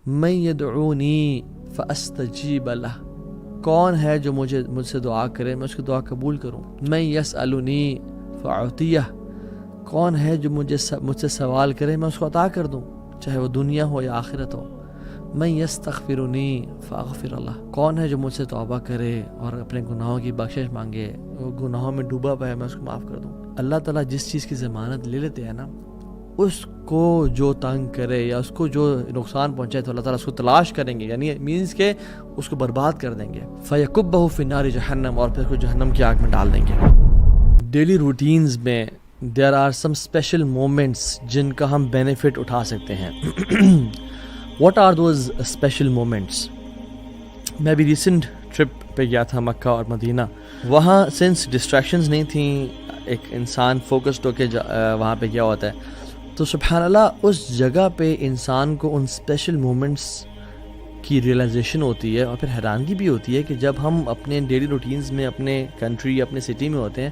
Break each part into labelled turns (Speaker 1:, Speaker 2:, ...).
Speaker 1: من یدعونی فاستجیب لہ، کون ہے جو مجھ سے دعا کرے میں اس کی دعا قبول کروں. من یسألنی فاعطیہ، کون ہے جو مجھ سے سوال کرے میں اس کو عطا کر دوں، چاہے وہ دنیا ہو یا آخرت ہو. من یستغفرنی فاغفر اللہ، کون ہے جو مجھ سے توبہ کرے اور اپنے گناہوں کی بخشش مانگے، وہ گناہوں میں ڈوبا پا ہے میں اس کو معاف کر دوں. اللہ تعالیٰ جس چیز کی ضمانت لے لیتے ہیں نا، اس کو جو تنگ کرے یا اس کو جو نقصان پہنچائے تو اللہ تعالیٰ اس کو تلاش کریں گے، یعنی مینز کہ اس کو برباد کر دیں گے. فَيَكُبَّهُ فِي النَّارِ جہنم، اور پھر اس کو جہنم کی آگ میں ڈال دیں گے. ڈیلی روٹینز میں there are some special moments جن کا ہم بینیفٹ اٹھا سکتے ہیں. What are those special moments? میں ابھی ریسنٹ ٹرپ پہ گیا تھا مکہ اور مدینہ. وہاں سنس ڈسٹریکشنز نہیں تھیں، ایک انسان فوکسڈ ہو کے وہاں پہ گیا ہوتا ہے، تو سبحان اللہ اس جگہ پہ انسان کو ان اسپیشل مومنٹس کی ریئلائزیشن ہوتی ہے، اور پھر حیرانگی بھی ہوتی ہے کہ جب ہم اپنے ڈیلی روٹینز میں اپنے کنٹری اپنے سٹی میں ہوتے ہیں،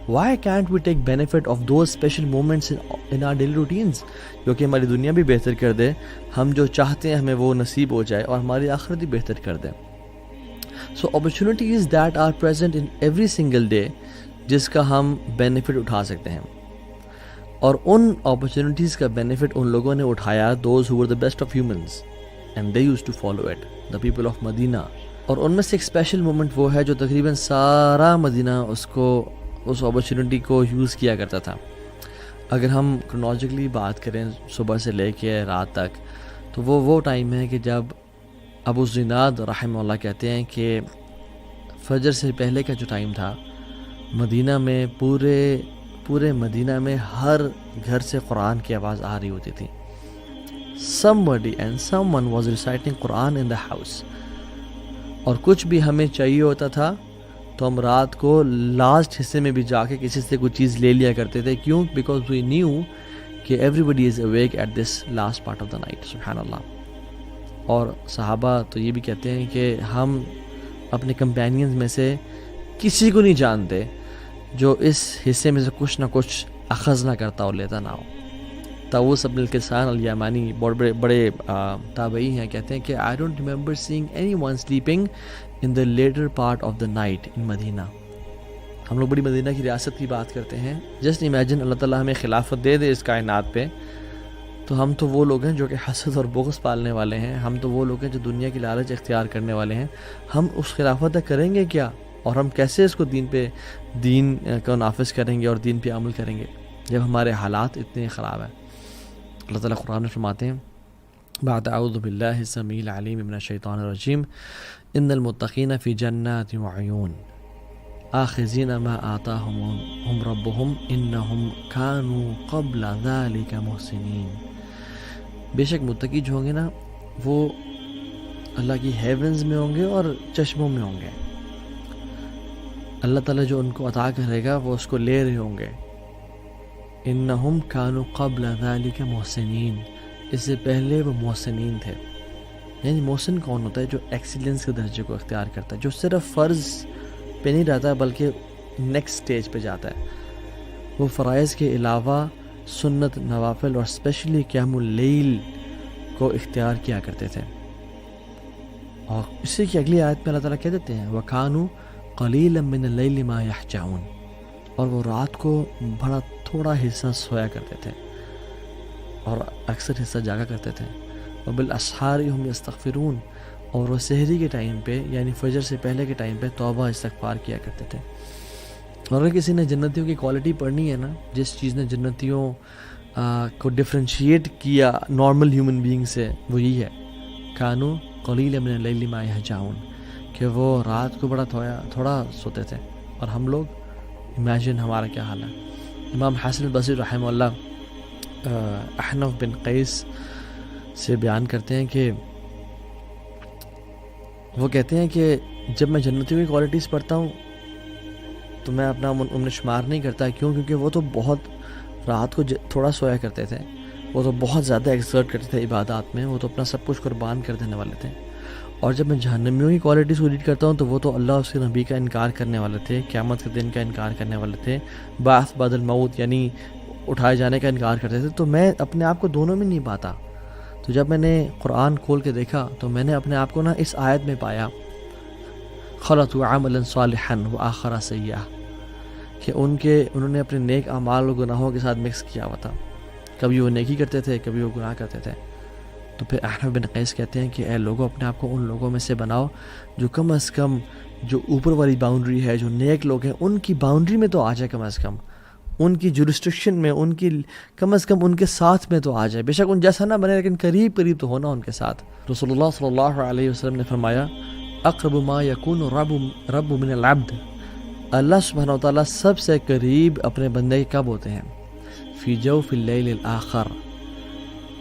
Speaker 1: why can't we take benefit of those special moments in our daily routines, جو کہ ہماری دنیا بھی بہتر کر دے، ہم جو چاہتے ہیں ہمیں وہ نصیب ہو جائے، اور ہماری آخرت بھی بہتر کر دے. So opportunities that are present in every single day جس کا ہم بینیفٹ اٹھا سکتے ہیں، اور ان اپرچونیٹیز کا بینیفٹ ان لوگوں نے اٹھایا those who were the best of humans and they used to follow it, the people of Madinah. اور ان میں سے ایک اسپیشل مومنٹ وہ ہے جو تقریباً سارا مدینہ اس اپرچونیٹی کو یوز کیا کرتا تھا. اگر ہم کرونالوجیکلی بات کریں صبح سے لے کے رات تک، تو وہ ٹائم ہے کہ جب ابو زناد رحمہ اللہ کہتے ہیں کہ فجر سے پہلے کا جو ٹائم تھا، مدینہ میں پورے مدینہ میں ہر گھر سے قرآن کی آواز آ رہی ہوتی تھی. somebody and someone was reciting Quran in the house. اور کچھ بھی ہمیں چاہیے ہوتا تھا تو ہم رات کو لاسٹ حصے میں بھی جا کے کسی سے کوئی چیز لے لیا کرتے تھے. کیوں؟ بیکاز وی نیو کہ everybody is awake at this last part of the night. سبحان اللہ. اور صحابہ تو یہ بھی کہتے ہیں کہ ہم اپنے کمپینینز میں سے کسی کو نہیں جانتے جو اس حصے میں سے کچھ نہ کچھ اخذ نہ کرتا اور لیتا نہ ہو. طاووس بن الکیسان الیمانی بڑے تابعی ہیں، کہتے ہیں کہ I don't remember seeing anyone sleeping in the later part of the night in مدینہ. ہم لوگ بڑی مدینہ کی ریاست کی بات کرتے ہیں. جسٹ امیجن اللہ تعالیٰ ہمیں خلافت دے دے اس کائنات پہ، تو ہم تو وہ لوگ ہیں جو کہ حسد اور بغض پالنے والے ہیں، ہم تو وہ لوگ ہیں جو دنیا کی لالچ اختیار کرنے والے ہیں. ہم اس خلافت تک کریں گے کیا، اور ہم کیسے اس کو دین کو نافذ کریں گے اور دین پہ عمل کریں گے جب ہمارے حالات اتنے خراب ہیں. اللہ تعالیٰ قرآن میں فرماتے ہیں بعد اعوذ باللہ السمیع العلیم من الشیطان الرجیم ان المتقین فی جنات وعیون آخذین ما آتاہم ربہم انہم کانوا قبل ذلک محسنین. بے شک متقی جو ہوں گے نا، وہ اللہ کی ہیونز میں ہوں گے اور چشموں میں ہوں گے. اللہ تعالیٰ جو ان کو عطا کرے گا وہ اس کو لے رہے ہوں گے. انہم کانوا قبل ذلک محسنین، اس سے پہلے وہ محسنین تھے. یعنی محسن کون ہوتا ہے؟ جو ایکسیلنس کے درجے کو اختیار کرتا ہے، جو صرف فرض پہ نہیں رہتا بلکہ نیکسٹ سٹیج پہ جاتا ہے. وہ فرائض کے علاوہ سنت، نوافل اور اسپیشلی قیام اللیل کو اختیار کیا کرتے تھے. اور اسی کی اگلی آیت میں اللہ تعالیٰ کہہ دیتے ہیں وَكَانُوا قَلِيلًا مِّنَ اللَّيْلِ مَا يَحْجَعُونَ، اور وہ رات کو بڑا تھوڑا حصہ سویا کرتے تھے اور اکثر حصہ جاگا کرتے تھے. وَبِالْأَسْحَارِ هُمْ يَسْتَغْفِرُونَ، اور وہ سحری کے ٹائم پہ یعنی فجر سے پہلے کے ٹائم پہ توبہ استغفار کیا کرتے تھے. اور اگر کسی نے جنتیوں کی کوالٹی پڑھنی ہے نا، جس چیز نے جنتیوں کو ڈفرینشیٹ کیا نارمل ہیومن بینگ سے، وہ یہی ہے کانوا قلیلا من اللیل ما یہجعون، کہ وہ رات کو بڑا تھوڑا سوتے تھے. اور ہم لوگ امیجن ہمارا کیا حال ہے. امام حسن البصری رحمہ اللہ احنف بن قیس سے بیان کرتے ہیں کہ وہ کہتے ہیں کہ جب میں جنتیوں کی کوالٹیز پڑھتا ہوں تو میں اپنا ان شمار نہیں کرتا. کیوں؟ کیونکہ وہ تو بہت رات کو تھوڑا سویا کرتے تھے، وہ تو بہت زیادہ ایکسرٹ کرتے تھے عبادات میں، وہ تو اپنا سب کچھ قربان کر دینے والے تھے. اور جب میں جہنمیوں کی کوالٹیز کو ریڈ کرتا ہوں تو وہ تو اللہ اس کے نبی کا انکار کرنے والے تھے، قیامت کے دن کا انکار کرنے والے تھے، بعث بعد الموت یعنی اٹھائے جانے کا انکار کرتے تھے. تو میں اپنے آپ کو دونوں میں نہیں پاتا. تو تو جب میں نے قرآن کھول کے دیکھا تو میں نے اپنے آپ کو نا اس آیت میں پایا، خلطوا عملا صالحا وآخر سیئا، کہ انہوں نے اپنے نیک اعمال و گناہوں کے ساتھ مکس کیا ہوا تھا، کبھی وہ نیکی کرتے تھے کبھی وہ گناہ کرتے تھے۔ تو پھر احنف بن قیس کہتے ہیں کہ اے لوگوں، اپنے آپ کو ان لوگوں میں سے بناؤ جو کم از کم جو اوپر والی باؤنڈری ہے، جو نیک لوگ ہیں ان کی باؤنڈری میں تو آ جائے، کم از کم ان کی جورسٹکشن میں، ان کی کم از کم ان کے ساتھ میں تو آ جائے، بے شک ان جیسا نہ بنے لیکن قریب قریب تو ہونا ان کے ساتھ۔ رسول اللہ صلی اللہ علیہ وسلم نے فرمایا، اقرب ما یکون رب من العبد، اللہ سبحانہ وتعالیٰ سب سے قریب اپنے بندے کے کب ہوتے ہیں؟ فی جوف اللیل الآخر،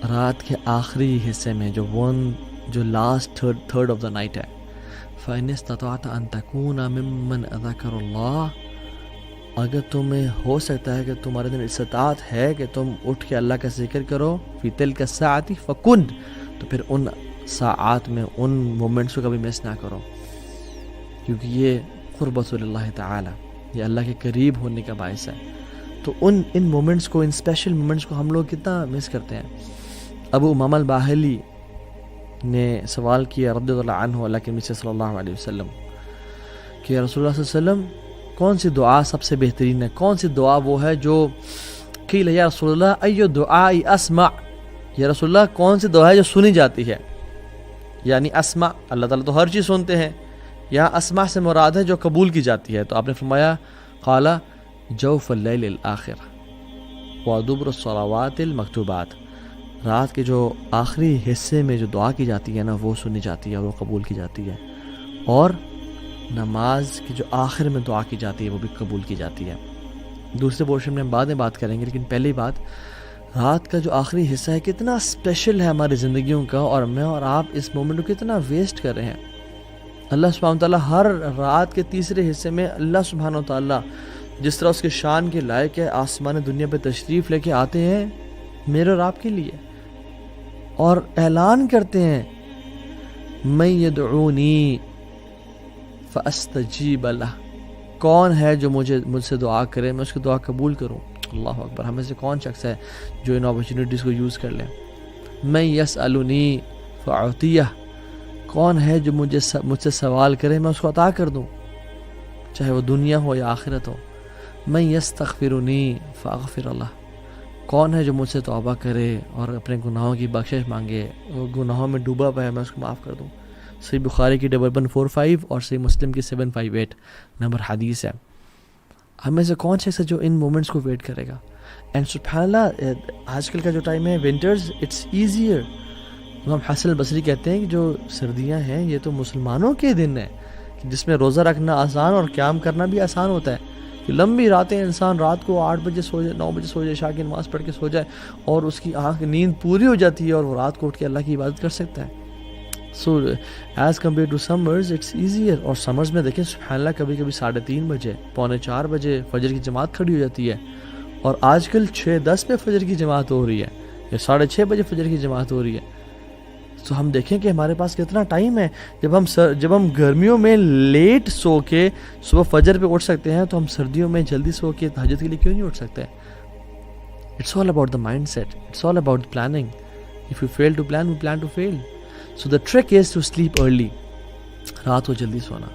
Speaker 1: رات کے آخری حصے میں، جو last third of the night ہے۔ فَإِنِ اسْتَطَعْتَ أَن تَكُونَ مِمَّنْ ذَكَرَ اللَّهَ، اگر تمہیں ہو سکتا ہے کہ تمہارے دن استطاعت ہے کہ تم اٹھ کے اللہ کا ذکر کرو، فی تلک الساعۃ فکن، تو پھر ان ساعات میں ان مومنٹس کو کبھی مس نہ کرو، کیونکہ یہ قربت اللہ تعالی، یہ اللہ کے قریب ہونے کا باعث ہے۔ تو ان مومنٹس کو، ان اسپیشل مومنٹس کو ہم لوگ کتنا مس کرتے ہیں۔ ابو امامہ الباہلی نے سوال کیا رضی اللہ عنہ اللہ کے نبی صلی اللہ علیہ وسلم کہ رسول اللہ صلی اللہ علیہ وسلم کون سی دعا سب سے بہترین ہے، کون سی دعا وہ ہے جو قیل یا رسول اللہ ایو دعاء اسمع، یا رسول اللہ کون سی دعا ہے جو سنی جاتی ہے؟ یعنی اسمع، اللہ تعالیٰ تو ہر چیز سنتے ہیں، یہاں اسمع سے مراد ہے جو قبول کی جاتی ہے۔ تو آپ نے فرمایا قال جوف اللیل الآخر ودبر الصلوات المکتوبات، رات کے جو آخری حصے میں جو دعا کی جاتی ہے نا وہ سنی جاتی ہے اور وہ قبول کی جاتی ہے، اور نماز کی جو آخر میں دعا کی جاتی ہے وہ بھی قبول کی جاتی ہے۔ دوسرے پورشن میں ہم بعد میں بات کریں گے، لیکن پہلی بات، رات کا جو آخری حصہ ہے کتنا اسپیشل ہے ہماری زندگیوں کا، اور میں اور آپ اس مومنٹ کو کتنا ویسٹ کر رہے ہیں۔ اللہ سبحانہ وتعالیٰ ہر رات کے تیسرے حصے میں اللہ سبحانہ وتعالیٰ جس طرح اس کے شان کے لائق ہے آسمان دنیا پہ تشریف لے کے آتے ہیں میرے اور آپ کے لیے، اور اعلان کرتے ہیں من یدعونی فاستجیب لہ، کون ہے جو مجھ سے دعا کرے میں اس کی دعا قبول کروں۔ اللہ اکبر، ہمیں سے کون شخص ہے جو ان اپرچونیٹیز کو یوز کر لے؟ من یسألنی فاعطیہ، کون ہے جو مجھ سے سوال کرے میں اس کو عطا کر دوں، چاہے وہ دنیا ہو یا آخرت ہو۔ من یستغفرنی فاغفر لہ، کون ہے جو مجھ سے توبہ کرے اور اپنے گناہوں کی بخشش مانگے، وہ گناہوں میں ڈوبا ہوا ہے میں اس کو معاف کر دوں۔ صحیح بخاری کی 1145 اور صحیح مسلم کی 758 نمبر حدیث ہے۔ ہمیں سے کون شخص ہے جو ان مومنٹس کو ویٹ کرے گا؟ اینڈ سبحان اللہ، آج کل کا جو ٹائم ہے ونٹرز، اٹس ایزیئر۔ امام حسن البصری کہتے ہیں کہ جو سردیاں ہیں یہ تو مسلمانوں کے دن ہیں جس میں روزہ رکھنا آسان اور قیام کرنا بھی آسان ہوتا ہے، کہ لمبی راتیں انسان رات کو 8 بجے سو جائے، 9 بجے سو جائے، عشاء کی نماز پڑھ کے سو جائے اور اس کی نیند پوری ہو جاتی ہے اور وہ رات کو اٹھ کے اللہ کی عبادت کر سکتا ہے۔ So as compare to summers it's easier. اور سمرز میں دیکھیں سبحان اللہ، کبھی کبھی 3:30 بجے، 3:45 بجے فجر کی جماعت کھڑی ہو جاتی ہے، اور آج کل 6:10 پہ فجر کی جماعت ہو رہی ہے یا 6:30 بجے فجر کی جماعت ہو رہی ہے۔ تو ہم دیکھیں کہ ہمارے پاس کتنا ٹائم ہے۔ جب ہم گرمیوں میں لیٹ سو کے صبح فجر پہ اٹھ سکتے ہیں تو ہم سردیوں میں جلدی سو کے تہجد کے لیے کیوں نہیں اٹھ سکتے؟ It's all about the mindset, it's all about planning. If you fail to plan, we plan to fail. So the trick is to sleep early, رات کو جلدی سونا۔